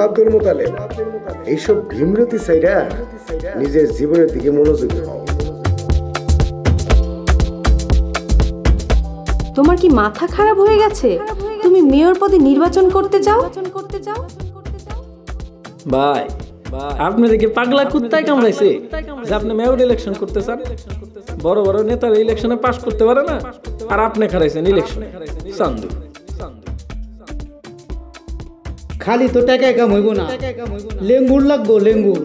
আব্দুল মুতালেব, এইসব ভীমরতি সাইরা নিজের জীবনের দিকে মনোযোগী হও। তোমার কি মাথা খারাপ হয়ে গেছে? তুমি মেয়র পদে নির্বাচন করতে চাও? ভাই, আপনাদেরকে পাগলা কুত্তায় কামড়াইছে যে আপনি মেয়র ইলেকশন করতে চান? বড় বড় নেতারা ইলেকশনে পাস করতে পারে না, আর আপনি খারাইছেন ইলেকশনে চান্দু। খালি তো টাকা কাম হইব না, লেঙ্গুর লাগবো। লেঙ্গুর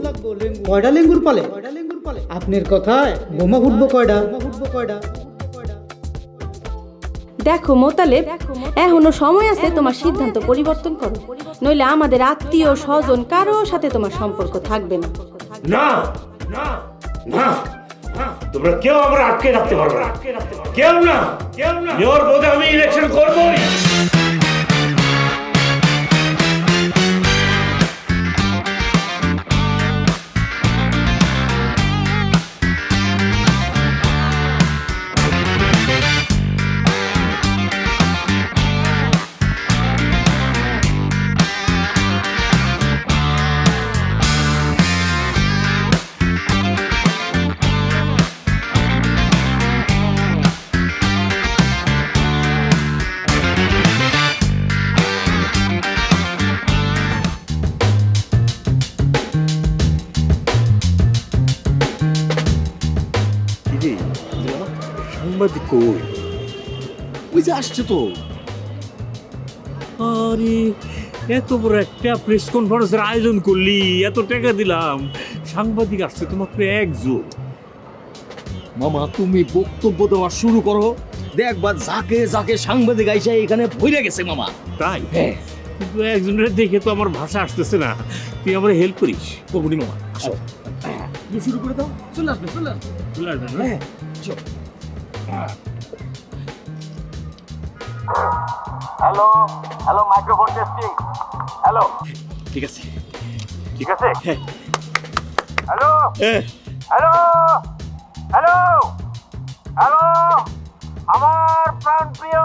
কয়টা লেঙ্গুর পালে? আপনার কথায় বোমা ফুটবো কয়টা? দেখো মোতালেব, এখনো সময় আছে, তোমার সিদ্ধান্ত পরিবর্তন করো, নইলে আমাদের আত্মীয় স্বজন কারো সাথে তোমার সম্পর্ক থাকবে না। না না না, তোমরা কেউ আমরা আটকে রাখতে পারবে না, কেউ না। মেয়র পদে আমি ইলেকশন করবই। সাংবাদিক কই? ওই যে আসছে তো। আরে এত বড় একটা প্রেস কনফারেন্সের আয়োজন করলি, এত টাকা দিলাম, সাংবাদিক আসছে তো মাত্র একজন। মামা তুমি বক্তব্য দেওয়া শুরু করো, দেখবা যাকে যাকে সাংবাদিক আইসা এখানে ভরে গেছে মামা। তাই? হ্যাঁ, কিন্তু একজনের দেখে তো আমার ভাষা আসতেছে না, তুই আমার হেল্প করিস। কবুনি মামা আসো, শুরু করে দাও। চলে আসবে হ্যাঁ চল। Hello hello, microphone testing. Hello, ঠিক আছে হ্যাঁ। হ্যালো হ্যালো হ্যালো হ্যালো, আমার প্রাণপ্রিয়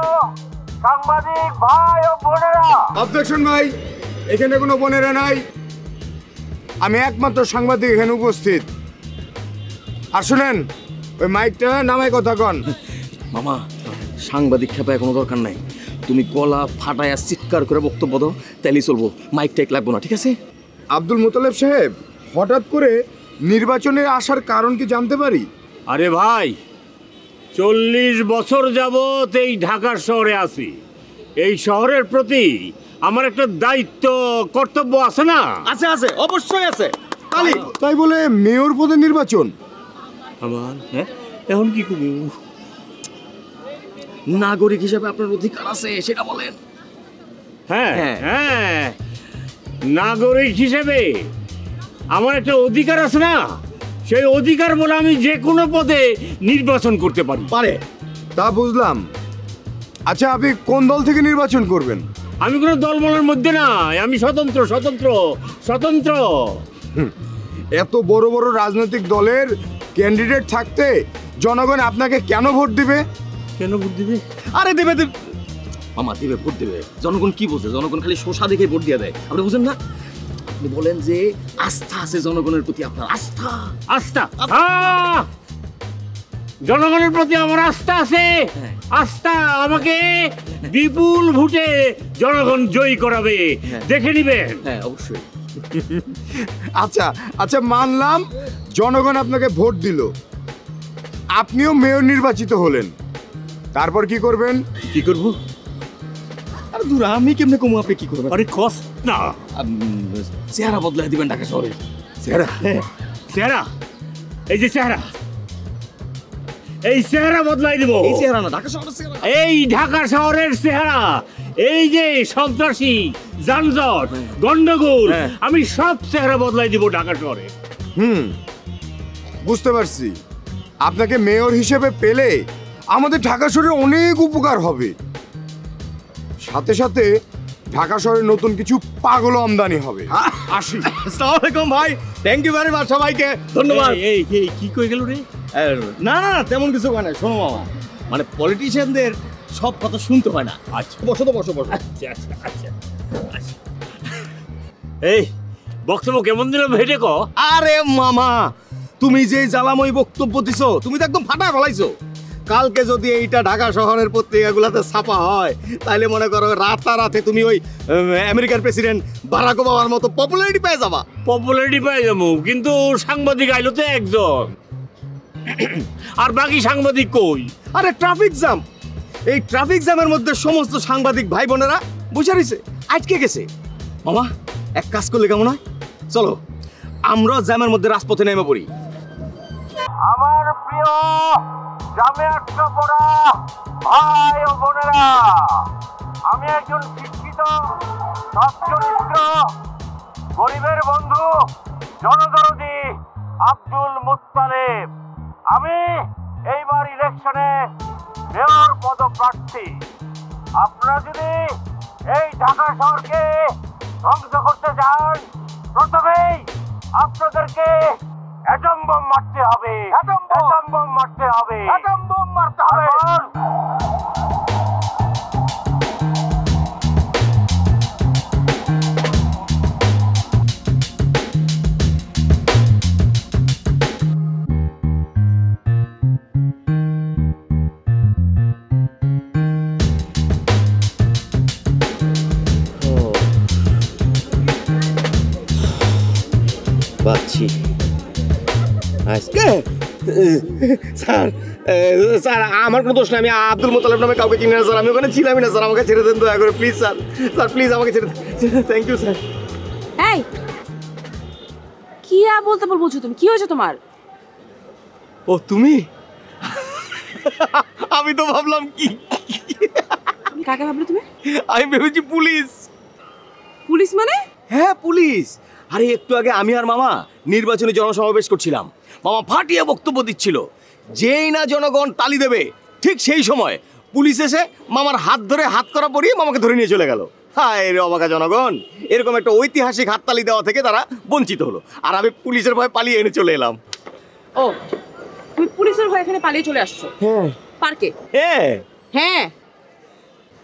সাংবাদিক ভাই ও বোনেরা। অবজেকশন ভাই, এখানে কোনো বোনেরা নাই, আমি একমাত্র সাংবাদিক এখানে উপস্থিত। আর শুনেন, ওই মাইকটা নামায় কথা কন। মামা, সাংবাদিক খেপায় কোনো দরকার নাই, তুমি গলা ফাটায় চিৎকার করে বক্তব্য দাও, তাইলেই চলবো, মাইক টাইক লাগবো না, ঠিক আছে? আব্দুল মুতালেব সাহেব, হঠাৎ করে নির্বাচনে আসার কারণ কি জানতে পারি? আরে ভাই, 40 বছর যাবত এই ঢাকার শহরে আছি। এই শহরের প্রতি আমার একটা দায়িত্ব কর্তব্য আছে না? আছে, অবশ্যই আছে। তাই বলে মেয়র পদে নির্বাচন? আমার এখন কি করবো? নাগরিক হিসেবে আপনার অধিকার আছে, সেটা বলেন। হ্যাঁ হ্যাঁ, নাগরিক হিসেবে আমার একটা অধিকার আছে না? সেই অধিকার বলে আমি যে কোনো পদে নির্বাচন করতে পারে। তা বুঝলাম। আচ্ছা, আপনি কোন দল থেকে নির্বাচন করবেন? আমি কোনো দলমলের মধ্যে নাই, আমি স্বতন্ত্র। এত বড় বড় রাজনৈতিক দলের ক্যান্ডিডেট থাকতে জনগণ আপনাকে কেন ভোট দিবে? কেন ভোট দিবে? আরে দেবে মামা, দেবে, ভোট দেবে। জনগণ কি বোঝে? জনগণ খালি শোষা দেখে ভোট দিয়ে দেয়, আপনি বুঝেন না? আপনি বলেন যে আস্থা আছে জনগণের প্রতি, আপনার আস্থা। জনগণের প্রতি আমার আস্থা আছে। আস্থা আমাকে বিপুল ভোটে জনগণ জয়ী করাবে, দেখে নিবেন। হ্যাঁ, অবশ্যই। আচ্ছা, মানলাম জনগণ আপনাকে ভোট দিল, আপনিও মেয়র নির্বাচিত হলেন, তারপর কি করবেন? কি করব? আরে দূর, আমি কেমনে কমু, আপনি কি করবেন? আরে কষ্ট না, চেহারা বদলাই দিবেন ঢাকা শহরে। চেহারা, এই যে চেহারা, এই চেহারা বদলাই দিব। এই চেহারা না, ঢাকা শহরের চেহারা। এই ঢাকা শহরের চেহারা, এই যে সন্ত্রাসী, যানজট, গন্ডগোল, আমি সব চেহারা বদলাই দিব ঢাকা শহরে। বুঝতে পারছি, আপনাকে মেয়র হিসেবে পেলে আমাদের ঢাকা শহরে অনেক উপকার হবে, সাথে সাথে ঢাকা শহরে নতুন কিছু পাগল আমদানি হবে। আসি। আসসালামু আলাইকুম ভাই, থ্যাংক ইউ ভেরি মাচ, সবাইকে ধন্যবাদ। এই কি কই গেল রে? না তেমন কিছু হয় না। শোনো মামা, মানে পলিটিশিয়ানদের সব কথা শুনতে হয় না। আচ্ছা, বসো। আচ্ছা। এই বক্তব্য কেমন দিলাম হেঁটে ক। আরে মামা, তুমি যে জ্বালাময় বক্তব্য দিছো, তুমি তো একদম ফাটা ফেলাইছো। কালকে যদি এইটা ঢাকা শহরের পত্রিকাগুলোতে ছাপা হয়, তাহলে মনে করো রাতারাতি তুমি ওই আমেরিকার প্রেসিডেন্ট বারাক ওবামার মতো পপুলারিটি পেয়ে যাবা। পপুলারিটি পাই যাবো, কিন্তু সাংবাদিক আইলো তো একজন, আর বাকি সাংবাদিক কই? আরে ট্রাফিক জ্যাম, এই ট্রাফিক জ্যামের মধ্যে সমস্ত সাংবাদিক ভাই বোনেরা বসে রয়েছে, আটকে গেছে। মামা, এক কাজ করলে কেমন হয়? চলো আমরা জ্যামের মধ্যে রাজপথে নেমে পড়ি। আমার প্রিয় জামে আটকা পড়া ভাই ও বোনেরা, আমি একজন শিক্ষিত সচ্চরিত্র গরিবের বন্ধু জনদরদি আব্দুল মুত্তালেব। আমি এইবার ইলেকশনে মেয়র পদপ্রার্থী। আপনারা যদি এই ঢাকা শহরকে ধ্বংস করতে চান, প্রথমেই আপনাদেরকে অ্যাটম বোম মারতে হবে, অ্যাটম বোম মারতে হবে, অ্যাটম বোম মারতে হবে। পাচ্ছি স্যার, আমার কোনো দোষ নেই। আমি আব্দুল মোতালেব নামে কাউকে চিনি না স্যার, আমি ওখানে ছিলামই না স্যার। আমাকে ছেড়ে দেন দয়া করে প্লিজ স্যার। স্যার প্লিজ আমাকে ছেড়ে দেন। Thank you sir. এই কি বলতে বলছো তুমি? কি হয়েছে তোমার? ও তুমি? আমি তো ভাবলাম কি, কাকে ভাবলে তুমি? আমি ভেবেছি পুলিশ। পুলিশ মানে? হ্যাঁ পুলিশ। আরে একটু আগে আমি আর মামা নির্বাচনী জনসমাবেশ করছিলাম। মামা ফাটিয়ে বক্তব্য দিচ্ছিল, যেই না জনগণ তালি দেবে ঠিক সেই সময় পুলিশ এসে মামার হাত ধরে হাত করা পরিয়ে মামাকে ধরে নিয়ে চলে গেল। হায় রে অবাকা জনগণ, এরকম একটা ঐতিহাসিক হাততালি দেওয়া থেকে তারা বঞ্চিত হলো, আর আমি পুলিশের ভয়ে পালিয়ে এনে চলে এলাম। ও, তুমি পুলিশের ভয়ে এখানে পালিয়ে চলে আসছো? হ্যাঁ। পার্কে? হ্যাঁ। হ্যাঁ,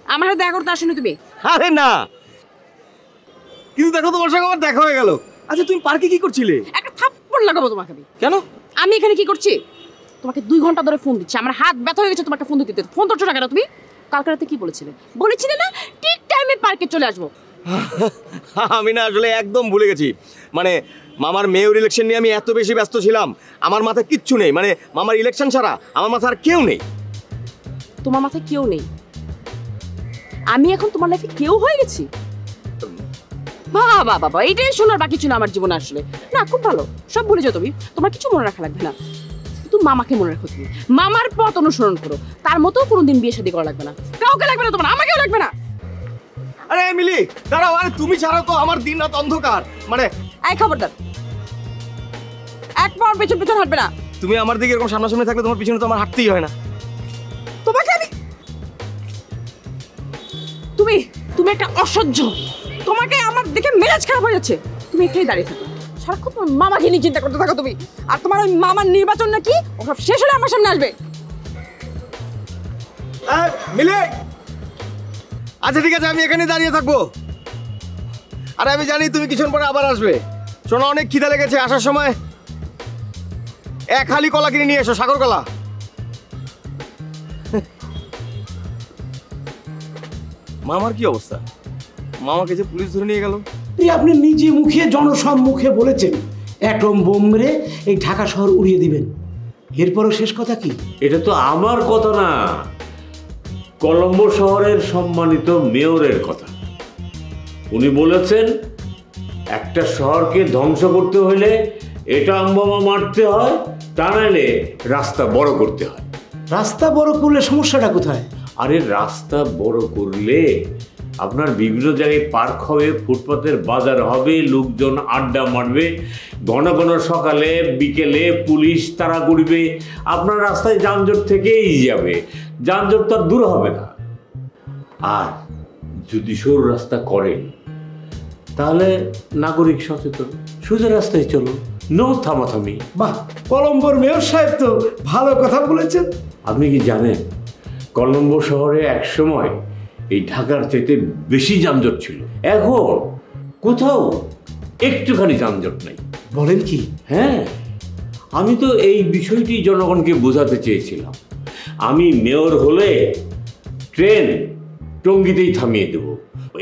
আমার সাথে দেখা করতে আসোনি তুমি? আরে না, কিন্তু দেখো তোমার সঙ্গে আমার দেখা হয়ে গেল। আচ্ছা তুমি পার্কে কি করছিলে? একটা থাপ্পড় লাগাবো তোমাকে আমি। কেন? আমি এখানে কি করছি? তোমাকে 2 ঘন্টা ধরে ফোন দিচ্ছি, আমার হাত ব্যথা হয়ে গেছে তোমাকে ফোন দিতে। ফোন ধরছো না কেন তুমি? কালকে রাতে কি বলেছিলে না ঠিক টাইমে পার্কে চলে আসবো? আমি না আসলে একদম ভুলে গেছি। মানে মামার মেয়র ইলেকশন নিয়ে আমি এত বেশি ব্যস্ত ছিলাম, আমার মাথায় কিচ্ছু নেই। মানে মামার ইলেকশন ছাড়া আমার মাথায় আর কেউ নেই। তোমার মাথায় কেউ নেই? আমি এখন তোমার লাইফে কেউ হয়ে গেছি? বাবা বাবা, এইটাই শোনার বাকি ছিল আমার জীবনে আসলে। না, খুব ভালো, সব ভুলে যাও তুমি, তোমার কিছু মনে রাখা লাগবে না। কিন্তু মামাকে মনে রাখো তুমি, মামার পথ অনুসরণ করো। তার মতো কোনোদিন বিয়ে শাদী করা লাগবে না, কাউকে লাগবে না, তোমার আমাকেও লাগবে না। আরে মিলি দাঁড়াও, আরে তুমি ছাড়া তো আমার দিন রাত অন্ধকার। মানে এই খবরদার, এক পাওয়ার পেছন পেছন হাঁটবে না। তুমি আমার দিকে এরকম সামনাসামনি থাকলে তোমার পিছনে তো আমার হাঁটতেই হয় না। তোমাকে আমি, তুমি তুমি একটা অসহ্য। তোমাকে আমার দেখে মেজাজ খারাপ হয়ে যাচ্ছে। তুমি এখানেই দাঁড়িয়ে থাকো, সারাক্ষণ তোমার মামাকে নিয়ে চিন্তা করতে থাকো তুমি। আর তোমার ওই মামার নির্বাচন নাকি ওসব শেষ হলে আমার সামনে আসবে। মিলে আচ্ছা ঠিক আছে, আমি এখানে দাঁড়িয়ে থাকবো। আরে আমি জানি তুমি কিছুক্ষণ পরে আবার আসবে। শোনো, অনেক খিদে লেগেছে, আসার সময় এক হালি কলা কিনে নিয়ে এসো, সাগর কলা। মামার কি অবস্থা? মামাকে যে পুলিশ ধরে নিয়ে গেল। আপনি নিজে মুখে জনসম্মুখে বলেছেন অ্যাটম বোম মেরে এই ঢাকা শহর উড়িয়ে দিবেন, এরপরও শেষ কথা কি? এটা তো আমার কথা না, কলম্বো শহরের সম্মানিত মেয়রের কথা। উনি বলেছেন একটা শহরকে ধ্বংস করতে হলে এটা বোমা মারতে হয়, তা নাহলে রাস্তা বড় করতে হয়। রাস্তা বড় করলে সমস্যাটা কোথায়? আরে রাস্তা বড় করলে আপনার বিভিন্ন জায়গায় পার্ক হবে, ফুটপাতের বাজার হবে, লোকজন আড্ডা মারবে, ঘন ঘন সকালে বিকেলে পুলিশ তাড়া করবে, আপনার রাস্তায় যানজট থেকেই যাবে, যানজট তো আর দূর হবে না। আর যদি সরু রাস্তা করেন তাহলে নাগরিক সচেতন, সোজা রাস্তায় চলো, নো থামাথামি। বাহ, কলম্বোর মেয়র সাহেব তো ভালো কথা বলেছেন। আপনি কি জানেন কলম্বো শহরে একসময় এই ঢাকার চাইতে বেশি যানজট ছিল, এখন কোথাও একটুখানি যানজট নাই। বলেন কি? হ্যাঁ, আমি তো এই বিষয়টি জনগণকে বোঝাতে চেয়েছিলাম। আমি মেয়র হলে ট্রেন টঙ্গীতেই থামিয়ে দেব,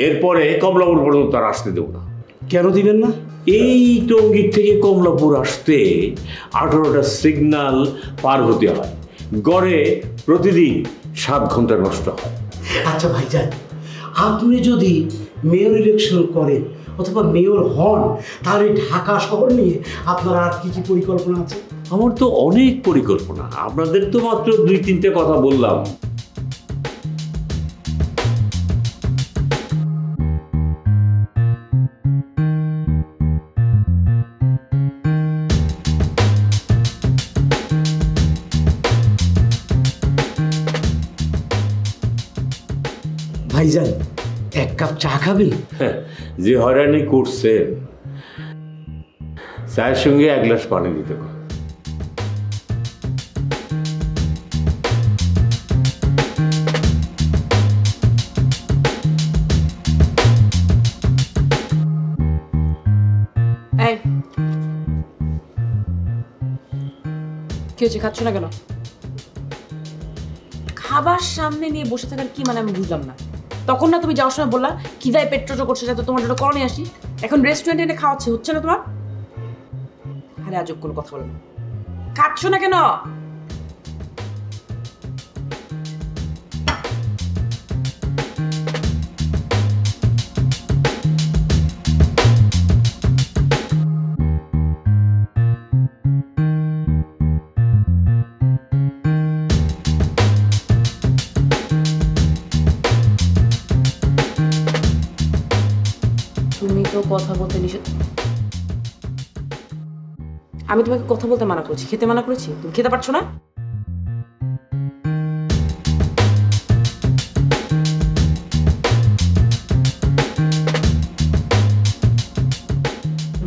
এরপরে কমলাপুর পর্যন্ত আর আসতে দেবো না। কেন দিবেন না? এই টঙ্গীর থেকে কমলাপুর আসতে 18টা সিগন্যাল পার হতে হয়, গড়ে প্রতিদিন 7 ঘন্টা নষ্ট হয়। আচ্ছা ভাইজান, আপনি যদি মেয়র ইলেকশন করেন অথবা মেয়র হন, তাহলে ঢাকা শহর নিয়ে আপনার আর কি কি পরিকল্পনা আছে? আমার তো অনেক পরিকল্পনা, আপনাদের তো মাত্র 2-3টে কথা বললাম। ভাইজান, 1 কাপ চা খাবেন? যে হয়রানি করছে, চায়ের সঙ্গে 1 গ্লাস পানি দিতে পারে। এই কি হচ্ছে, খাচ্ছ না কেন? খাবার সামনে নিয়ে বসে থাকার কি মানে আমি বুঝলাম না। তখন না তুমি যাওয়ার সময় বললা খিদায় পেট চোচো করছে, যাতে তোমার জন্য করো নিয়ে আসি। এখন রেস্টুরেন্টে এনে খাওয়াচ্ছে, হচ্ছে না তোমার? আরে আজব কোনো কথা বলো না। খাচ্ছ না কেন? তুমি তো কথা বলতে নিষেধ। আমি তোমাকে কথা বলতে মানা করেছি, খেতে মানা করেছি? তুমি খেতে পারছো না?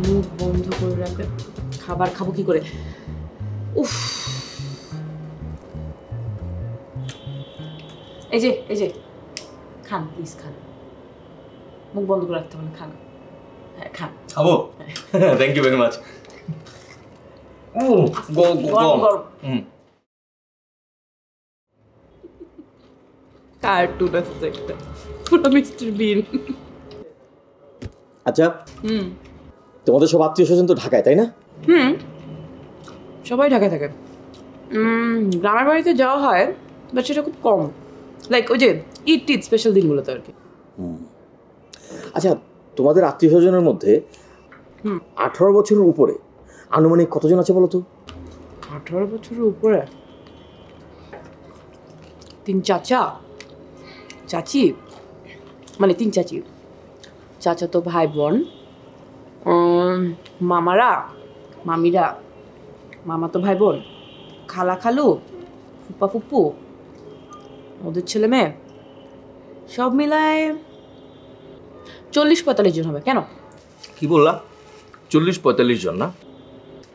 মুখ বন্ধ করে রাখবে। খাবার খাবো কি করে? উফ, এই যে খান, প্লিজ খান। মুখ বন্ধ করে রাখতে হবে না, খান। হ্যাঁ খান। খাবো? Thank you very much. Cartoon আসছে একটা, পুরো মিস্টার বিন। আচ্ছা, তোমাদের সব আত্মীয় স্বজন তো ঢাকায়, তাই না? সবাই ঢাকায় থাকে। গ্রামের বাড়িতে যাওয়া হয়, বাট সেটা খুব কম। লাইক ওই যে ঈদ স্পেশাল দিনগুলোতে আর কি। আচ্ছা, তোমাদের আত্মীয় স্বজনের মধ্যে 18 বছরের উপরে আনুমানিক কতজন আছে বলো তো? 18 বছরের উপরে 3 চাচা চাচি, মানে 3 চাচি, চাচা তো ভাই বোন, মামারা মামিরা, মামা তো ভাই বোন, খালা খালু, ফুপা ফুপু, ওদের ছেলে মেয়ে, সব মিলায় 40-45 জন হবে। কেন? কি বললা? 40-45 জন না?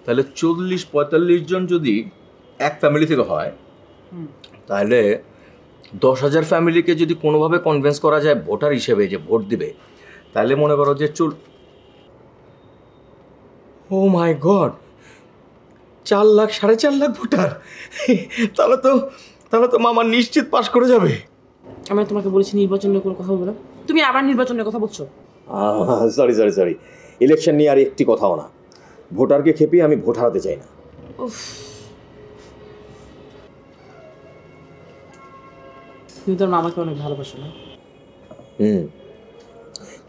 তাহলে 40-45 জন যদি এক ফ্যামিলি থেকে হয়, তাহলে 10,000 ফ্যামিলিকে যদি কোনোভাবে কনভিন্স করা যায় ভোটার হিসেবে যে ভোট দিবে, তাহলে মনে করো যে ও মাই গড, 4 লাখ 4.5 লাখ ভোটার। তাহলে তো মামা নিশ্চিত পাস করে যাবে। আমি তোমাকে বলেছি নির্বাচনের কোনো কথা বলবো না, তুমি আবার নির্বাচনের কথা বলছো। সরি, ইলেকশন নিয়ে আর একটি কথাও না। ভোটারকে খেপিয়ে আমি ভোট হারাতে চাই না। তুমি তোর মামাকে অনেক ভালোবাসো না?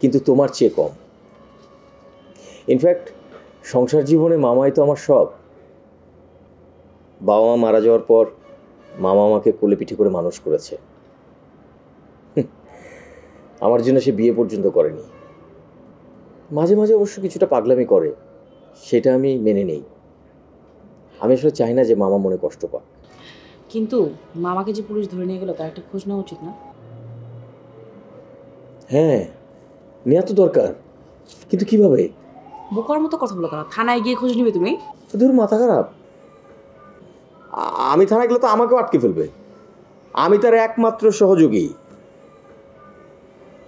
কিন্তু তোমার চেয়ে কম। ইনফ্যাক্ট সংসার জীবনে মামাই তো আমার সব। বাবা মা মারা যাওয়ার পর মামা আমাকে কোলে পিঠে করে মানুষ করেছে। আমার জন্য সে বিয়ে পর্যন্ত করেনি। মাঝে মাঝে অবশ্য কিছুটা পাগলামি করে, সেটা আমি মেনে নেই। আমি আসলে চাই না যে মামা মনে কষ্ট পাক। কিন্তু মামাকে যে পুলিশ ধরে নিয়ে গেল, তার একটা খোঁজ নেওয়া উচিত না? হ্যাঁ, নেওয়া তো দরকার, কিন্তু কিভাবে? বোকার মতো কথা বলো কেন? থানায় গিয়ে খোঁজ নিবে তুমি? তোর মাথা খারাপ? আমি থানায় গেলে তো আমাকেও আটকে ফেলবে। আমি তার একমাত্র সহযোগী।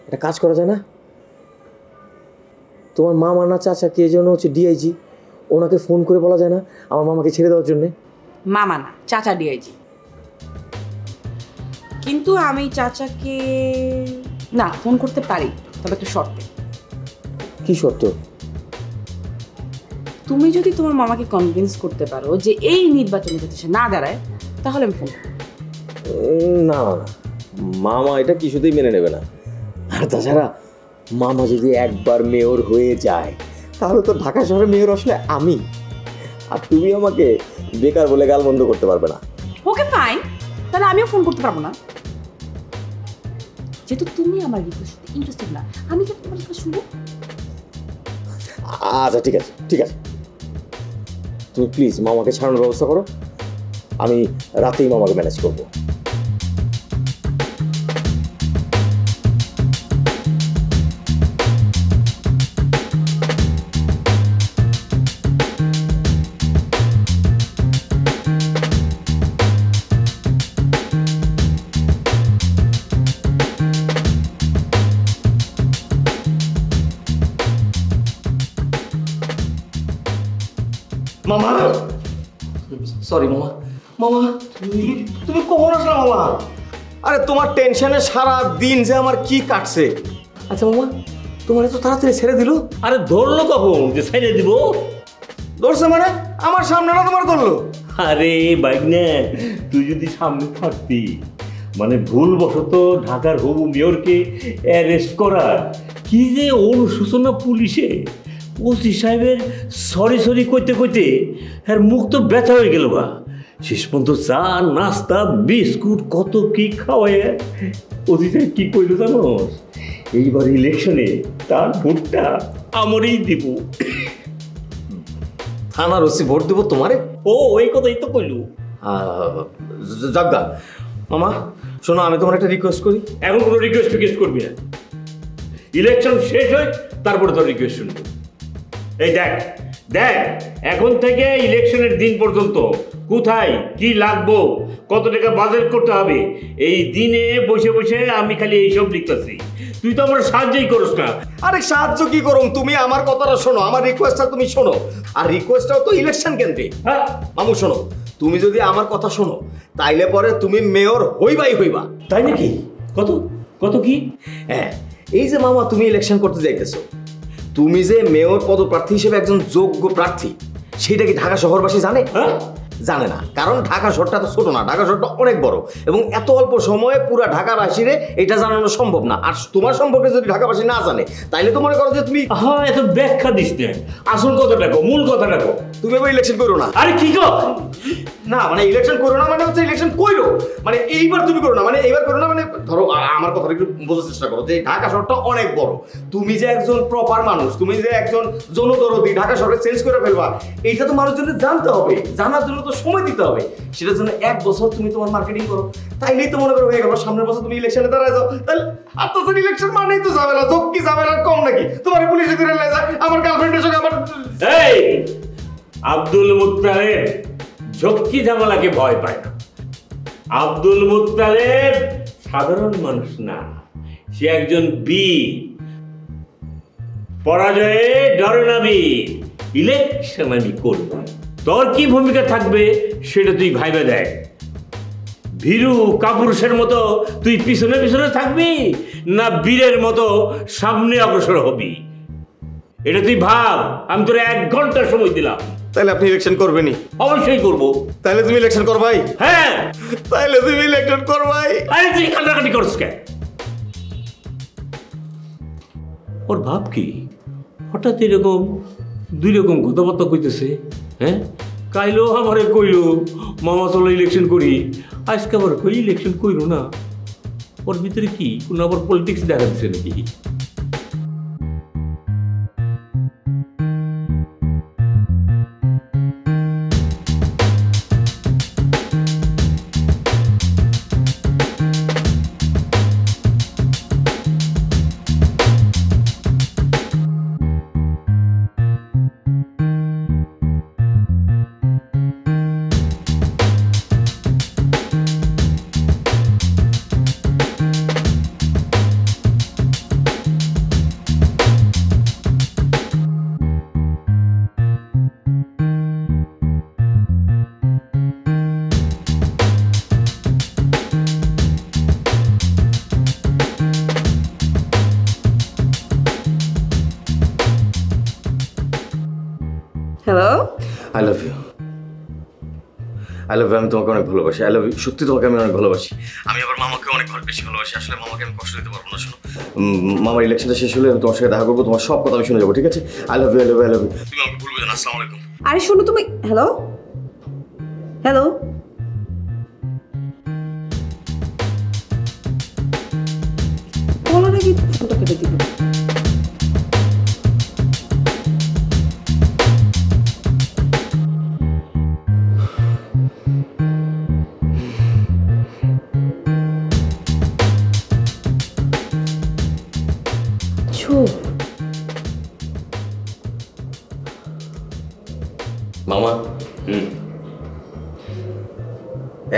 একটা কাজ করা যায় না? তোমার মামা না চাচা কে যেন হচ্ছে ডিআইজি, ওনাকে ফোন করে বলা যায় না আমার মামাকে ছেড়ে দেওয়ার জন্যে? মামা না, চাচা ডিআইজি। কিন্তু আমি চাচাকে না ফোন করতে পারি, তবে একটা শর্তে। কি শর্ত? তুমি যদি তোমার মামাকে কনভিন্স করতে পারো যে এই নির্বাচনে যাতে সে না দাঁড়ায়, তাহলে আমি ফোন করব। না না না, মামা এটা কিছুতেই মেনে নেবে না। আর তাছাড়া মামা যদি একবার মেয়র হয়ে যায় তাহলে তো ঢাকা শহরে মেয়র আসলে আমি, আর তুমি আমাকে বেকার বলে গাল বন্ধ করতে পারবে না। ওকে ফাইন, তাহলে আমিও ফোন করতে পারবো না। যেহেতু তুমি আমার রিকোয়েস্ট ইন্টারেস্টেড না, আমি কি তোমার রিকোয়েস্ট শুনবো? আচ্ছা ঠিক আছে ঠিক আছে, তুমি প্লিজ মামাকে ছাড়ানোর ব্যবস্থা করো, আমি রাতেই মামাকে ম্যানেজ করবো। মামা সরি মামা, মামা তুমি কখন আসলা মামা? আরে তোমার টেনশনে সারা দিন যে আমার কি কাটছে। আচ্ছা মামা, তোমার এত তাড়াতাড়ি ছেড়ে দিল? আরে ধরলো কখন যে ছেড়ে দিব? ধরছে মানে আমার সামনে না তোমার ধরলো? আরে বাইকনে, তুই যদি সামনে থাকতি, মানে ভুলবশত ঢাকার হবু মেয়রকে অ্যারেস্ট করা, কি যে অনুশোচনা পুলিশে। ওসি সাহেবের সরি সরি কইতে কইতে হ্যাঁ মুখ তো ব্যথা হয়ে গেল বা। শেষ পর্যন্ত চা নাস্তা বিস্কুট কত কি খাওয়ায় ওসি সাহেব কি কইল জানোস? এইবার ইলেকশনে তার ভোটটা আমারই দিব। থানার ওসি ভোট দেবো তোমারে? ও ওই কথাই তো কইলু। জাগা মামা শোনো, আমি তোমার একটা রিকোয়েস্ট করি। এখন কোনো রিকোয়েস্ট করবি না, ইলেকশন শেষ হয় তারপরে তোর রিকোয়েস্ট শুনবো। এই দেখ দেখ, এখন থেকে ইলেকশনের দিন পর্যন্ত কোথায় কি লাগবো, কত টাকা বাজেট করতে হবে, এই দিনে বসে বসে আমি খালি এইসব লিখতেছি। তুই তো আমার সাহায্যই করস না। আরে সাহায্য কি করুম, তুমি আমার কথাটা শোনো, আমার রিকোয়েস্টটা তুমি শোনো। আর রিকোয়েস্টটাও তো ইলেকশন কেন্দ্রে। হ্যাঁ মামু শোনো, তুমি যদি আমার কথা শোনো তাইলে পরে তুমি মেয়র হইবাই হইবা। তাই নাকি? কত কত কি? হ্যাঁ, এই যে মামা তুমি ইলেকশন করতে যাইতেছো, তুমি যে মেয়র পদপ্রার্থী হিসেবে একজন যোগ্য প্রার্থী, সেটা কি ঢাকা শহরবাসী জানে? হ্যাঁ জানে না, কারণ ঢাকা শহরটা তো ছোট না, ঢাকা শহরটা অনেক বড় এবং এত অল্প সময়ে পুরো ঢাকাবাসীরে এটা জানানো সম্ভব না। আর তোমার সম্পর্কে যদি ঢাকাবাসী না জানে তাইলে তো মনে করো যে তুমি হ্যাঁ এত ব্যাখ্যা দিস না, আসল কথাটা কো, মূল কথাটা কো। তুমি এবার ইলেকশন করো না। আরে কি গো? না মানে ইলেকশন করো না মানে হচ্ছে ইলেকশন কইরো, মানে এইবার তুমি করো না, মানে এইবার করো না, মানে ধরো আমার কথাটা একটু বোঝার চেষ্টা করো যে ঢাকা শহরটা অনেক বড়, তুমি যে একজন প্রপার মানুষ, তুমি যে একজন জনদরদি, ঢাকা শহরে চেঞ্জ করে ফেলবা, এইটা তো মানুষজনের জানতে হবে, জানার জন্য তো সময় দিতে হবে। সেটার জন্য 1 বছর তুমি তোমার মার্কেটিং করো, তাইলেই তো মনে করো হয়ে গেল। সামনের বছর তুমি ইলেকশনে দাঁড়ায় যাও, তাহলে আর তো ইলেকশন মানেই তো ঝামেলা, যোগ কি ঝামেলা কম নাকি? তোমার পুলিশ যদি রেলে যায়, আমার গার্লফ্রেন্ডের সঙ্গে আমার এই আব্দুল মুত্তালেব ঝক্কি ঝামেলাকে ভয় পায় না। আব্দুল মুত্তালেব সাধারণ মানুষ না, সে একজন বীর, পরাজয়ে ডরে না বীর। ইলেকশন আমি করব, তোর কি ভূমিকা থাকবে সেটা তুই ভাইবে দেখ। ভীরু কাপুরুষের মতো তুই পিছনে পিছনে থাকবি না বীরের মতো সামনে অগ্রসর হবি, এটা তুই ভাব। আমি তোর 1 ঘন্টা সময় দিলাম। তাহলে আপনি ইলেকশন করবেনি? অবশ্যই করব। তাহলে তুমি ইলেকশন করবাই? হ্যাঁ। তাহলে তুমি ইলেকশন করবাই? আরে তুই কাটাকাটি করছ কেন? ওর ভাব কি হঠাৎ এরকম 2 রকম কথাবার্তা কইতেছে? হ্যাঁ, কাইলো আমারে কইলো মামা চলো ইলেকশন করি, আজকে আবার কই ইলেকশন কইরো না। ওর ভিতরে কি কোনো আবার পলিটিক্স দেখা দিচ্ছে নাকি? I love you, I love you. আমি তোমাকে অনেক ভালোবাসি। I love you. সত্যি তোমাকে আমি অনেক ভালোবাসি। আমি আবার মামাকে অনেক বেশি ভালোবাসি। আসলে মামাকে আমি কষ্ট দিতে পারবো না। শোনো, মামার ইলেকশনটা শেষ হলে আমি তোমার সাথে দেখা করবো, তোমার সব কথা আমি শুনে যাবো, ঠিক আছে? I love you, I love you, I love you. তুমি আমাকে ভুলবে না। আসসালামু আলাইকুম। আরে শোনো তুমি, হ্যালো হ্যালো, বলো নাকি ফোনটা কেটে দিল। মামা,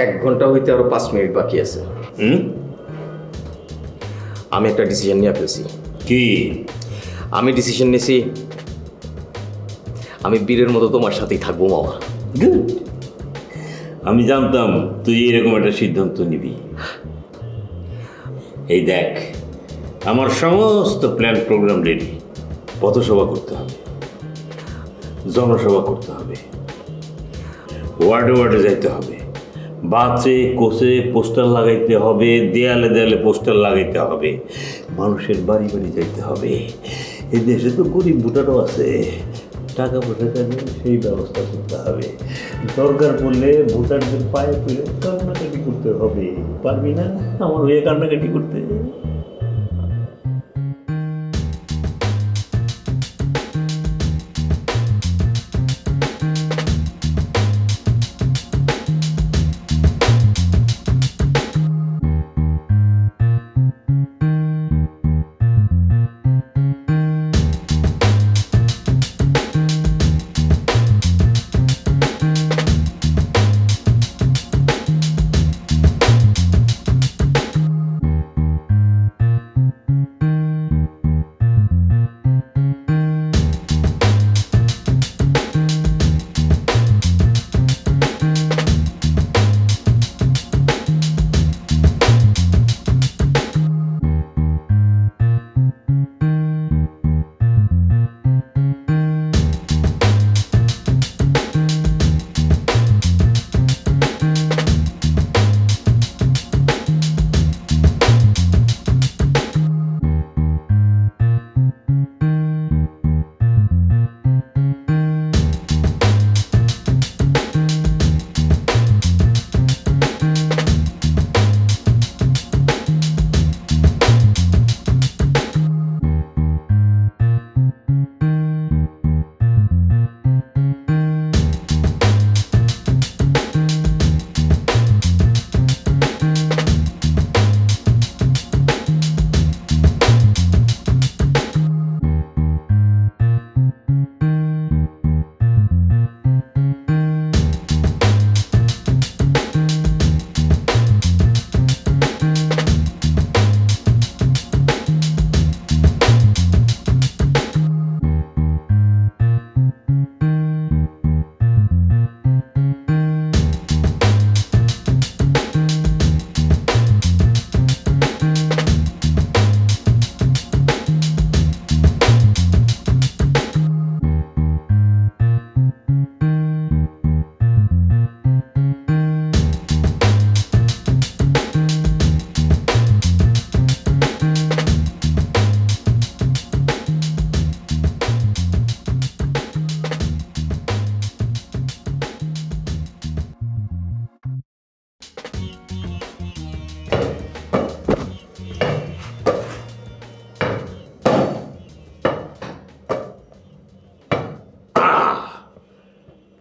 1 ঘন্টা হইতে আরো 5 মিনিট বাকি আছে। আমি একটা ডিসিশন নিয়ে ফেলছি। কি? আমি ডিসিশন নিয়েছি, আমি বীরের মতো তোমার সাথেই থাকবো মামা। আমি জানতাম তুই এরকম একটা সিদ্ধান্ত নিবি। এই দেখ, আমার সমস্ত প্ল্যান প্রোগ্রাম রেডি। পথসভা করতে হবে, জনসভা করতে হবে, ওয়ার্ডে ওয়ার্ডে যাইতে হবে, বাসে কোচে পোস্টার লাগাইতে হবে, দেয়ালে দেয়ালে পোস্টার লাগাইতে হবে, মানুষের বাড়ি বাড়ি যাইতে হবে। এই দেশে তো গরিব ভোটারও আছে, টাকা পয়সা নিয়ে সেই ব্যবস্থা করতে হবে। দরকার পড়লে ভোটারদের পায়ে পেলে কান্নাকাটি করতে হবে। পারবি না আমার হয়ে কান্নাকাটি করতে?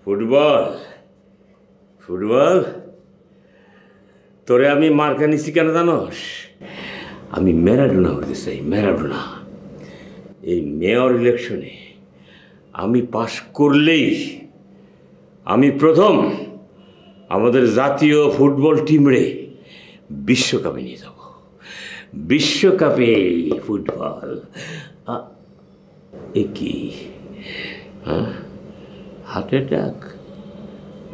ফুটবল ফুটবল তোরে আমি মার্কা নিছি কেন জানোস? আমি ম্যারাডোনা হতে চাই, ম্যারাডোনা। এই মেয়র ইলেকশনে আমি পাশ করলেই আমি প্রথম আমাদের জাতীয় ফুটবল টিমরে বিশ্বকাপে নিয়ে যাব। বিশ্বকাপে ফুটবল এ কি? হ্যাঁ, হার্ট অ্যাটাক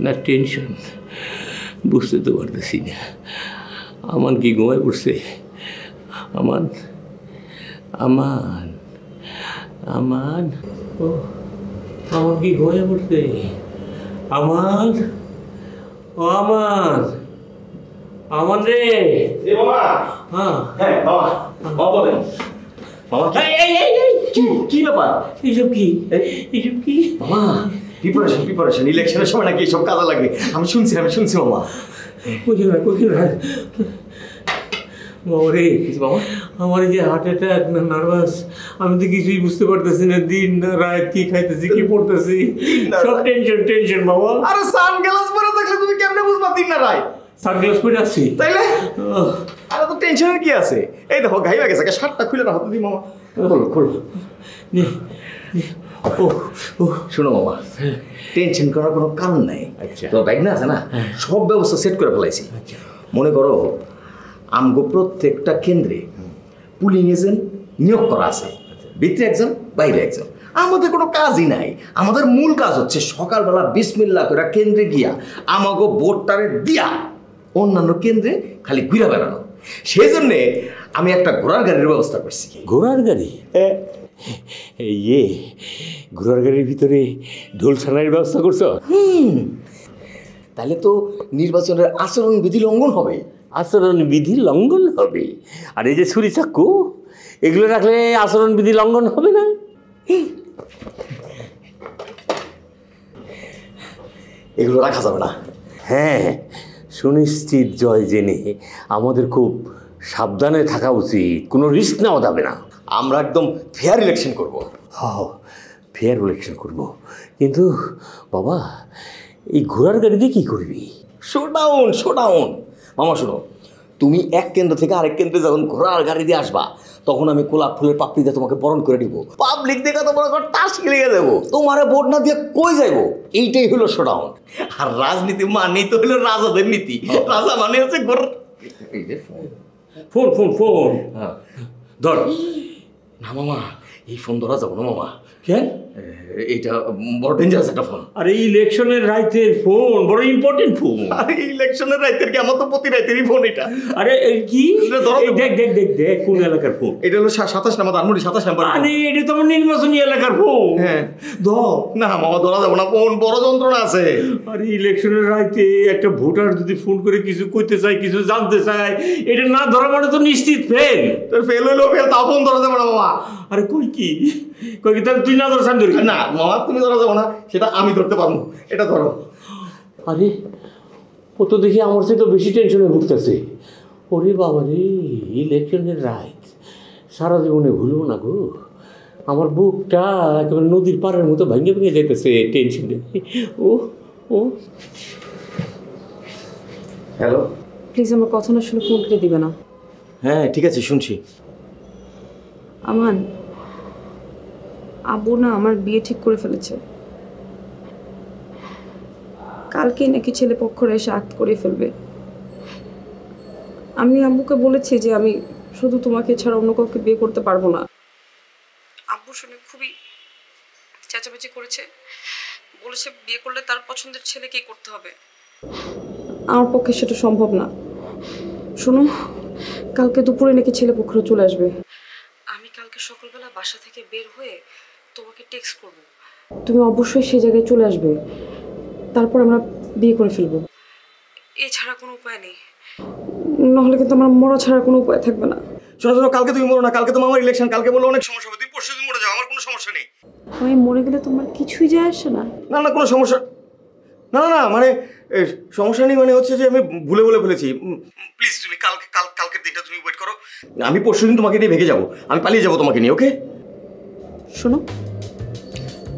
না টেনশন বুঝতে তো পারতেছি না। আমান কি ঘুমায় পড়ছে? আমান আমান আমান ও আমার কি ঘরে পড়ছে? আমার ও আমার আমার রে হ্যাঁ হ্যাঁ বাবা, বাবা বলেন। বাবা কি ব্যাপার? এইসব কি এইসব কি? মামা প্রিপারেশন ইলেকশনের সময় নাকি এসব কাজে লাগে। আমি শুনছি মামা। কোকিল বাবা রে, বাবা আমার এই যে হার্ট অ্যাটাক না নার্ভাস, আমি তো কিছুই বুঝতে পারতেছি না। দিন না রাত কি খাইতেছি কি পড়তেছি, সব টেনশন বাবা। আরে সানগ্লাস পরে থাকলে তুমি কেমনে বুঝবা দিন না রাত? সানগ্লাস পরে আছি তাইলে আরে তো টেনশনের কি আছে? এই দেখো গাই লাগে সাকে শার্টটা খুলে রাখো দি মামা। খোলো নে শোনো মামা, টেনশন করার কোনো কারণ নাই। আচ্ছা তো ব্যাগ না আছে না, সব ব্যবস্থা সেট করে ফেলাইছি। মনে করো আমগো প্রত্যেকটা কেন্দ্রে পুলিং এজেন্ট নিয়োগ করা আছে, ভিতরে একজন বাইরে একজন। আমাদের কোনো কাজই নাই। আমাদের মূল কাজ হচ্ছে সকালবেলা বিসমিল্লাহ করে কেন্দ্রে গিয়া আমাগো ভোটটারে দিয়া অন্যান্য কেন্দ্রে খালি ঘুরে বেড়ানো। সেই জন্যে আমি একটা ঘোড়ার গাড়ির ব্যবস্থা করছি। ঘোড়ার গাড়ি? ঘোড়ার গাড়ির ভিতরে ঢোল ছানার ব্যবস্থা করছো? তাহলে তো নির্বাচনের আচরণ বিধি লঙ্ঘন হবে। আচরণ বিধি লঙ্ঘন হবে? আর এই যে ছুরি চাক্কু এগুলো রাখলে আচরণ বিধি লঙ্ঘন হবে না? এগুলো রাখা যাবে না। হ্যাঁ, সুনিশ্চিত জয় জেনে আমাদের খুব সাবধানে থাকা উচিত, কোনো রিস্ক নেওয়া যাবে না। আমরা একদম ফেয়ার ইলেকশন করব। হ্যাঁ, ফেয়ার ইলেকশন করব। কিন্তু বাবা, এই ঘোড়ার গাড়িতে কি করবি? শোডাউন মামা। শোনো, তুমি এক কেন্দ্র থেকে আরেক কেন্দ্রে যখন ঘোড়ার গাড়ি দিয়ে আসবা, তখন আমি গোলাপ ফুলের পাপড়ি দিয়ে তোমাকে বরণ করে দিব। পাবলিক দেখে তো মনে কর তাস খেলিয়ে দেবো। তোমারে ভোট না দিয়ে কই যাইবো? এইটাই হলো শোডাউন। আর রাজনীতি মানেই তো হলো রাজাদের নীতি। রাজা মানে হচ্ছে ফোন ধর না মামা, এই ফোন ধরা যাবো না মামা। কেন? এইটা বড় ডেঞ্জারাস একটা ফোন। আরে ইলেকশনের রাইতের ফোন বড় ইম্পর্টেন্ট ফোন। আরে ইলেকশনের রাইতের কি? আমার তো প্রতি রাইতেরই ফোন এটা। আরে কি দেখ কোন এলাকার ফোন? এটা হলো 27 নাম্বার, ধানমন্ডি 27 নাম্বার। আরে এটা তো আমার নির্বাচনী এলাকার ফোন। হ্যাঁ না মামা, ধরা যাবো না, ফোন বড় যন্ত্রণা আছে। আরে ইলেকশনের রাইতে একটা ভোটার যদি ফোন করে কিছু কইতে চায়, কিছু জানতে চায়, এটা না ধরা মানে তো নিশ্চিত ফেল। ফেল হইলেও ফেল, তাও ফোন ধরা যাবে না মামা। আরে কই কি তাহলে তুই না ধরছ? ধরি না মামা, তুমি ধরা যাবো না, সেটা আমি ধরতে পারবো। এটা ধরো। আরে ও তো দেখি আমার চেয়ে তো বেশি টেনশনে ভুগতেছে। ওরে বাবা রে, ইলেকশনের রাইট সারা জীবনে ভুলবো না গো। আমার বুকটা একেবারে নদীর পাড়ের মতো ভেঙে যেতেছে টেনশনে। ও হ্যালো, প্লিজ আমার কথা না শুনে ফোন কেটে দিবে না। হ্যাঁ ঠিক আছে, শুনছি। আমান, আব্বু না আমার বিয়ে ঠিক করে ফেলেছে। কালকেই নাকি ছেলে পক্ষরা এসে আক্ট করে ফেলবে। আমি আব্বুকে বলেছি যে আমি শুধু তোমাকে ছাড়া অন্য কাউকে বিয়ে করতে পারবো না। আব্বু শুনে খুবই চেঁচামেচি করেছে, বলেছে বিয়ে করলে তার পছন্দের ছেলেকেই করতে হবে। আমার পক্ষে সেটা সম্ভব না। শোনো, কালকে দুপুরে নাকি ছেলে পক্ষরা চলে আসবে। আমি কালকে সকালবেলা বাসা থেকে বের হয়ে তোমাকে টেক্সট করব, তুমি অবশ্যই সেই জায়গায় চলে আসবে। তারপর আমরা বিয়ে করে ফেলবো। এছাড়া কোনো উপায় নেই, নাহলে কিন্তু আমার মরা ছাড়া কোনো উপায় থাকবে না। শোনো, কালকে তুমি মরো না। কালকে তো আমার ইলেকশন, কালকে বললে অনেক সমস্যা হবে। তুমি পরশুদিন মরে যাও, আমার কোনো সমস্যা নেই। আমি মরে গেলে তোমার কিছুই যায় আসে না? না কোনো সমস্যা না মানে সমস্যা নেই। মানে হচ্ছে যে আমি ভুলে ফেলেছি। প্লিজ তুমি কালকের দিনটা তুমি ওয়েট করো। আমি পরশুদিন তোমাকে নিয়ে ভেগে যাবো, আমি পালিয়ে যাবো তোমাকে নিয়ে। ওকে? শোনো,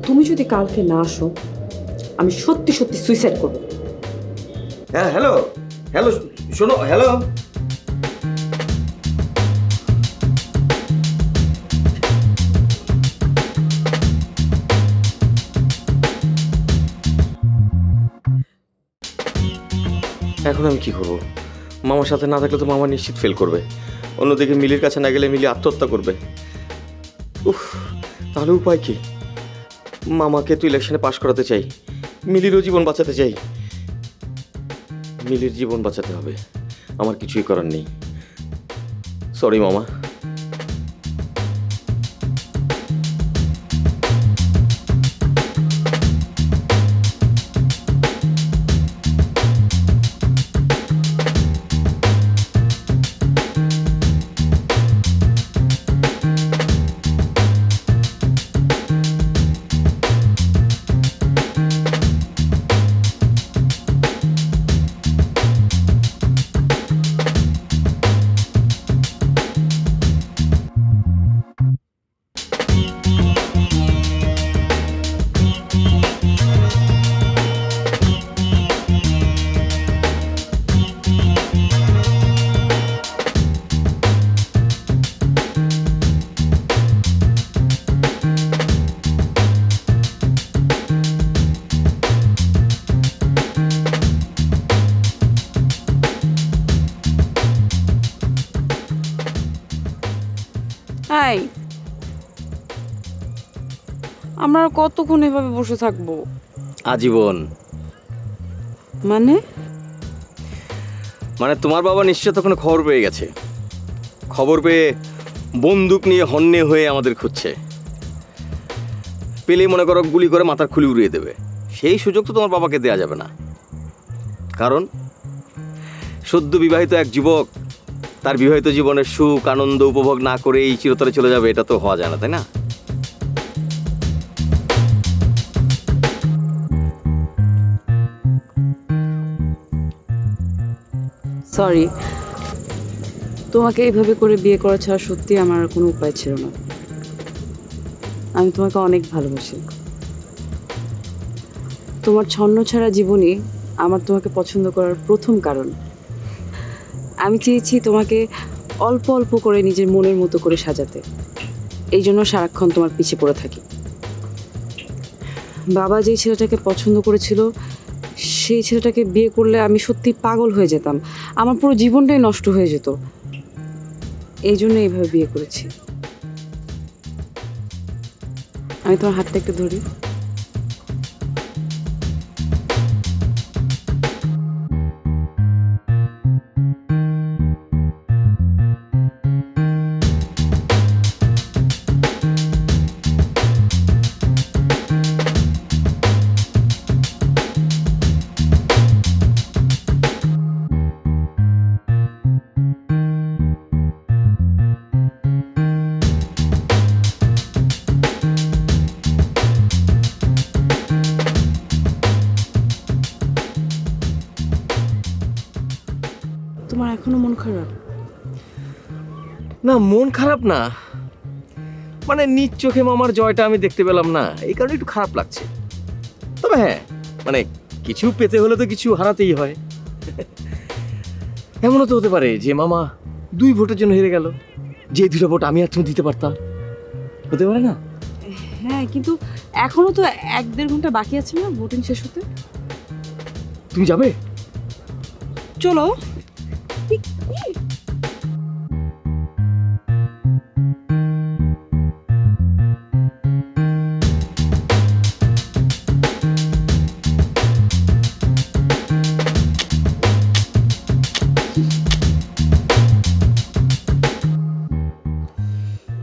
তুমি যদি কালকে না আসো, আমি সত্যি সুইসাইড করবো। হ্যাঁ হ্যালো শোনো, হ্যালো। এখন আমি কি করবো? মামার সাথে না থাকলে তো মামা নিশ্চিত ফেল করবে। অন্যদিকে মিলির কাছে না গেলে মিলি আত্মহত্যা করবে। উফ, তাহলে উপায় কি? মামাকে তো ইলেকশনে পাশ করাতে চাই, মিলিরও জীবন বাঁচাতে চাই। মিলির জীবন বাঁচাতে হবে, আমার কিছুই করার নেই। সরি মামা। নাই। আমরা আর কতক্ষণ এভাবে বসে থাকবো? আজীবন। মানে মানে তোমার বাবা নিশ্চয় তখন খবর পেয়ে গেছে, খবর পেয়ে বন্দুক নিয়ে হন্যে হয়ে আমাদের খুঁজছে। পেলে মনে করো গুলি করে মাথার খুলি উড়িয়ে দেবে। সেই সুযোগ তো তোমার বাবাকে দেয়া যাবে না, কারণ সদ্য বিবাহিত এক যুবক তার বিবাহিত জীবনের সুখ আনন্দ উপভোগ না করেই চিরতরে চলে যাবে, এটা তো হওয়া যায় না, তাই না? সরি, তোমাকে এইভাবে করে বিয়ে করা ছাড়া সত্যি আমার আর কোনো উপায় ছিল না। আমি তোমাকে অনেক ভালোবাসি। তোমার ছন্ন ছাড়া জীবনই আমার তোমাকে পছন্দ করার প্রথম কারণ। আমি চেয়েছি তোমাকে অল্প অল্প করে নিজের মনের মতো করে সাজাতে, এই জন্য সারাক্ষণ তোমার পিছে পড়ে থাকি। বাবা যে ছেলেটাকে পছন্দ করেছিল সেই ছেলেটাকে বিয়ে করলে আমি সত্যি পাগল হয়ে যেতাম, আমার পুরো জীবনটাই নষ্ট হয়ে যেত। এই জন্য এইভাবে বিয়ে করেছি। আমি তোমার হাতটা একটু ধরি। তোমার এখনো মন খারাপ? না, মন খারাপ না, মানে নিজ চোখে মামার জয়টা আমি দেখতে পেলাম না, এই কারণে একটু খারাপ লাগছে। তবে হ্যাঁ, মানে কিছু পেতে হলে তো কিছু হারাতেই হয়। এমনও তো হতে পারে যে মামা 2 ভোটের জন্য হেরে গেল, যে 2টা ভোট আমি আর তুমি দিতে পারতাম, হতে পারে না? হ্যাঁ, কিন্তু এখনো তো 1-1.5 ঘন্টা বাকি আছে না ভোটিং শেষ হতে। তুমি যাবে? চলো।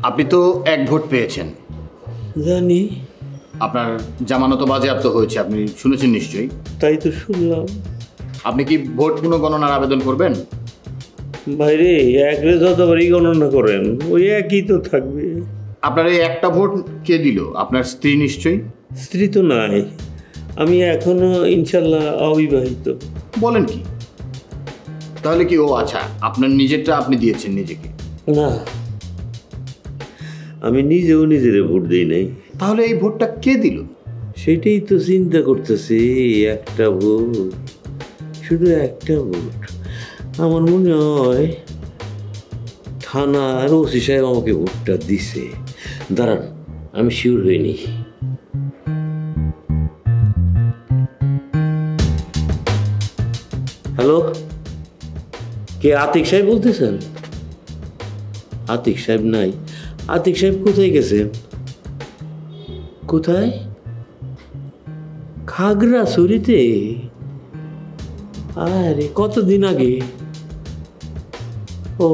আপনি তো 1 ভোট পেয়েছেন। জানি। আপনার জামানত বাজেয়াপ্ত হয়েছে, আপনি শুনেছেন নিশ্চয়ই। তাই তো শুনলাম। আপনি কি ভোট পুনঃগণনার আবেদন করবেন? বাইরে একরে যতবারই গণনা করেন ওই একই তো থাকবে। আপনার এই একটা ভোট কে দিল? আপনার স্ত্রী নিশ্চয়ই। স্ত্রী তো নাই, আমি এখনো ইনশাল্লাহ অবিবাহিত। বলেন কি? তাহলে কি ও আচ্ছা, আপনার নিজেরটা আপনি দিয়েছেন নিজেকে? না, আমি নিজেও নিজের ভোট দিই নাই। তাহলে এই ভোটটা কে দিল? সেটাই তো চিন্তা করতেছি। একটা ভোট, শুধু একটা ভোট। আমার মনে হয় থানার ওসি সাহেব আমাকে ভোটটা দিছে। দাঁড়ান, আমি শিওর হইনি। হ্যালো, কে আতিক সাহেব বলতেছেন? আতিক সাহেব নাই। আতিক সাহেব কোথায় গেছে? কোথায়? খাগড়াছড়িতে? আরে কতদিন আগে? ও,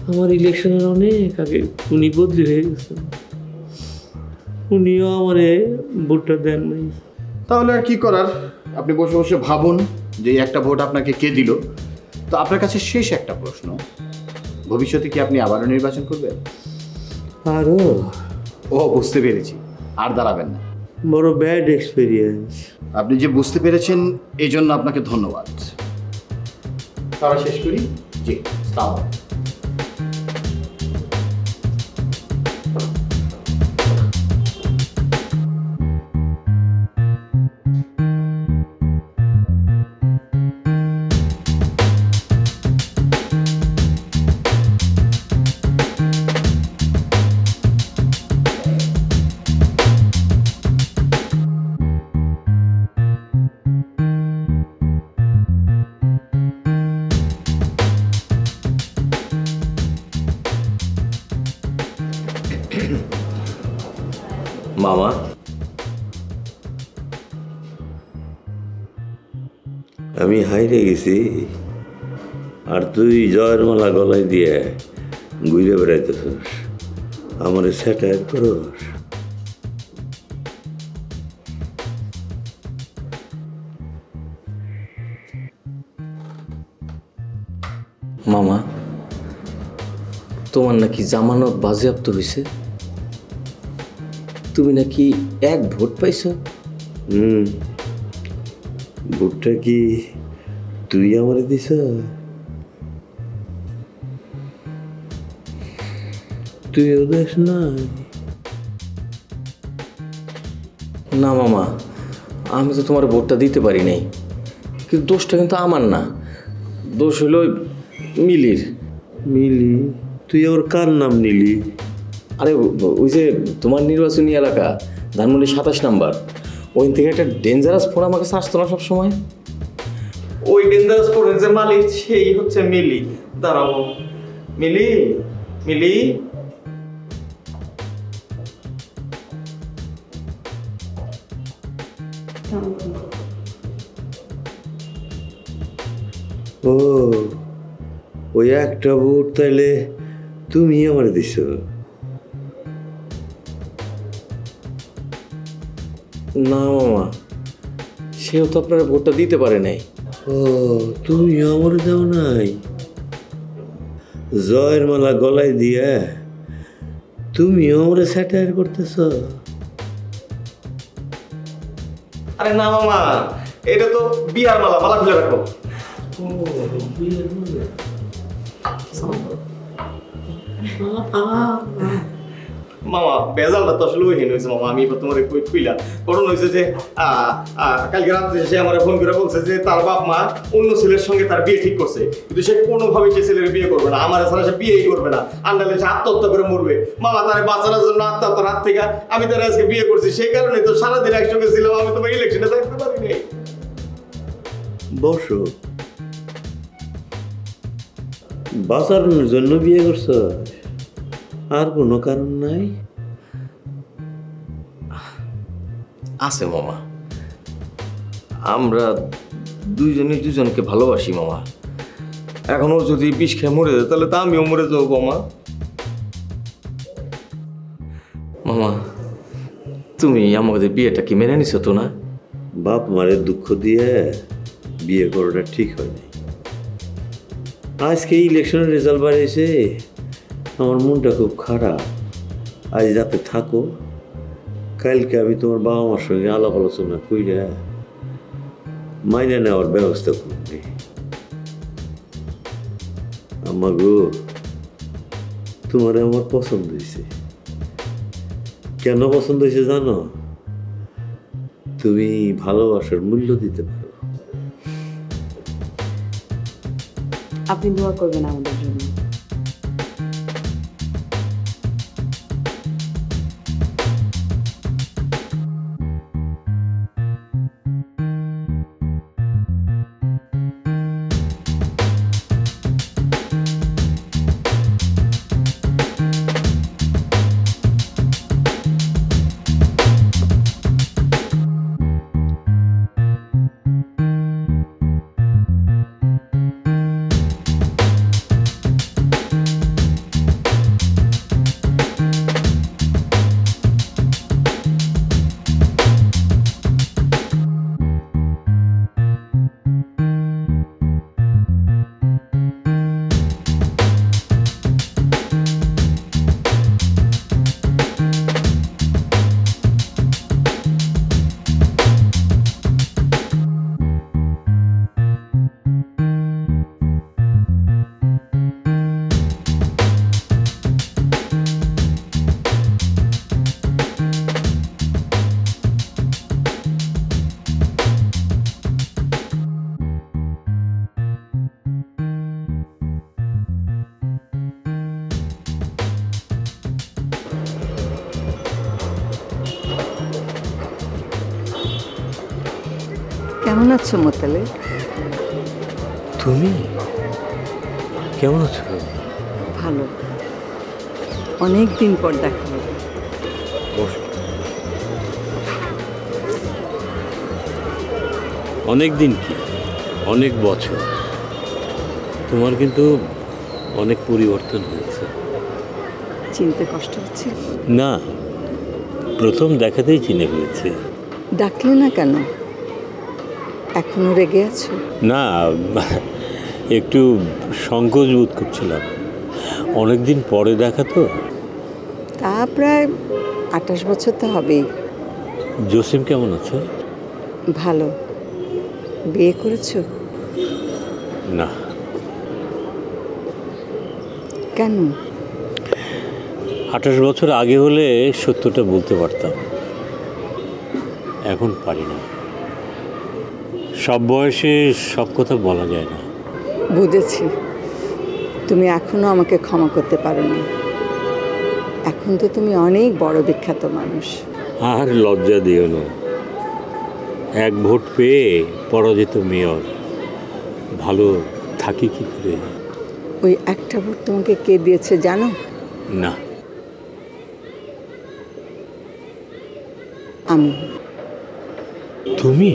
আমার ইলেকশনের অনেক আগে উনি বদলি হয়ে গেছেন। উনিও আমারে ভোটটা দেন নাই। তাহলে আর কি করার, আপনি বসে বসে ভাবুন যে এই একটা ভোট আপনাকে কে দিল। তো আপনার কাছে শেষ একটা প্রশ্ন, ভবিষ্যতে কি আপনি আবারও নির্বাচন করবেন? আরো? ও, বুঝতে পেরেছি, আর দাঁড়াবেন না। বড় ব্যাড এক্সপেরিয়েন্স। আপনি যে বুঝতে পেরেছেন এই জন্য আপনাকে ধন্যবাদ। তারা শেষ করি। জি, আসসালামু আলাইকুম। আমি হাইরে গেছি আর তুই জয়ের মালা গলায় দিয়ে ঘুরে বেড়াইতেছিস, আমার স্যাটায়ার করস। মামা, তোমার নাকি জামানত বাজেয়াপ্ত হয়েছে, তুমি নাকি 1 ভোট পাইছো। ভোটটা কি তুই আমারে দিছ? তুইও দেশ নাই? না মামা, আমি তো তোমার ভোটটা দিতে পারি নাই, কিন্তু দোষটা কিন্তু আমার না, দোষ হলো মিলির। মিলি? তুই ওর কার নাম নিলি? আরে ওই যে তোমার নির্বাচনী এলাকা ধানমন্ডি 27 নাম্বার, ওই থেকে একটা ডেঞ্জারাস ফোন আমাকে আসতো না সবসময়। ওই ডেঞ্জারাস ফোনের যে মালিক সেই হচ্ছে মিলি। দাঁড়াবো, মিলি, মিলি। ও, ওই একটা ভোট তাইলে তুমি আমার দিছ? না মামা, সেও তো আপনার ভোটটা দিতে পারে নাই। ও, তুমি আমার দাও নাই? জয়ের মালা গলায় দিয়ে তুমি আমার স্যাটায়ার করতেছ? আরে না মামা, এটা তো বিয়ার মালা, মালা খুলে রাখো। মামা বেজালটা তো আসলে ওইখানে হয়েছে মামা, আমি এবার তোমার কই খুইলা ঘটনা হয়েছে যে কালকে রাত্রে সে আমার ফোন করে বলছে যে তার বাপ মা অন্য ছেলের সঙ্গে তার বিয়ে ঠিক করছে, কিন্তু সে কোনোভাবে সে ছেলের বিয়ে করবে না, আমার ছাড়া সে বিয়েই করবে না, আন্ডালে সে আত্মহত্যা করে মরবে। মামা তার বাঁচানোর জন্য আত্মহত্যার হাত থেকে আমি তার আজকে বিয়ে করছি, সেই কারণে তো সারাদিন একসঙ্গে ছিলাম, আমি তোমার ইলেকশনে থাকতে পারিনি। বসো, বাঁচানোর জন্য বিয়ে করছ? আর কোনো কারণ নাই? আছে মামা, আমরা দুইজনে দুজনকে ভালোবাসি মামা। এখন ও যদি বিষ খেয়ে মরে যায় তাহলে তা আমিও মরে যাবো মামা। মামা, তুমি আমাদের বিয়েটা কি মেনে নিছো তো না? বাপ মারে দুঃখ দিয়ে বিয়ে করাটা ঠিক হয়নি। আজকে ইলেকশনের রেজাল্ট বাড়িয়েছে, আমার মনটা খুব খারাপ। আজ রাতে থাকো, কালকে আমি তোমার বাবা মার সঙ্গে আলাপ আলোচনা কইরা মাইনে নেওয়ার ব্যবস্থা করবি। আম্মা গো, তোমার আমার পছন্দ হয়েছে। কেন পছন্দ হয়েছে জানো? তুমি ভালোবাসার মূল্য দিতে পারো। আপনি দোয়া করবেন আমাদের জন্য। কেমন আছো মোতালে? তুমি কেমন আছো? ভালো, অনেক দিন পর দেখা হলো। অনেক দিন কি? অনেক বছর। তোমার কিন্তু অনেক পরিবর্তন হয়েছে। চিনতে কষ্ট হচ্ছে? না, প্রথম দেখাতেই চিনে ফেলেছে। ডাকলে না কেন? এখনো রেগে আছো? না, একটু সংকোচ বোধ করছিলাম, অনেকদিন পরে দেখা তো। তা প্রায় 28 বছর তো হবেই। জসিম কেমন আছে? ভালো। বিয়ে করেছো? না। কেন? 28 বছর আগে হলে সত্যটা বলতে পারতাম, এখন পারি না। সব বয়সে সব কথা বলা যায় না। বুঝেছি, তুমি এখনো আমাকে ক্ষমা করতে পারোনি। এখন তো তুমি অনেক বড় বিখ্যাত মানুষ। আর লজ্জা দিও না, এক ভোট পেয়ে পরাজিত মেয়র, ভালো থাকি কি করে? ওই একটা ভোট তোমাকে কে দিয়েছে জানো? না। আমি। তুমি?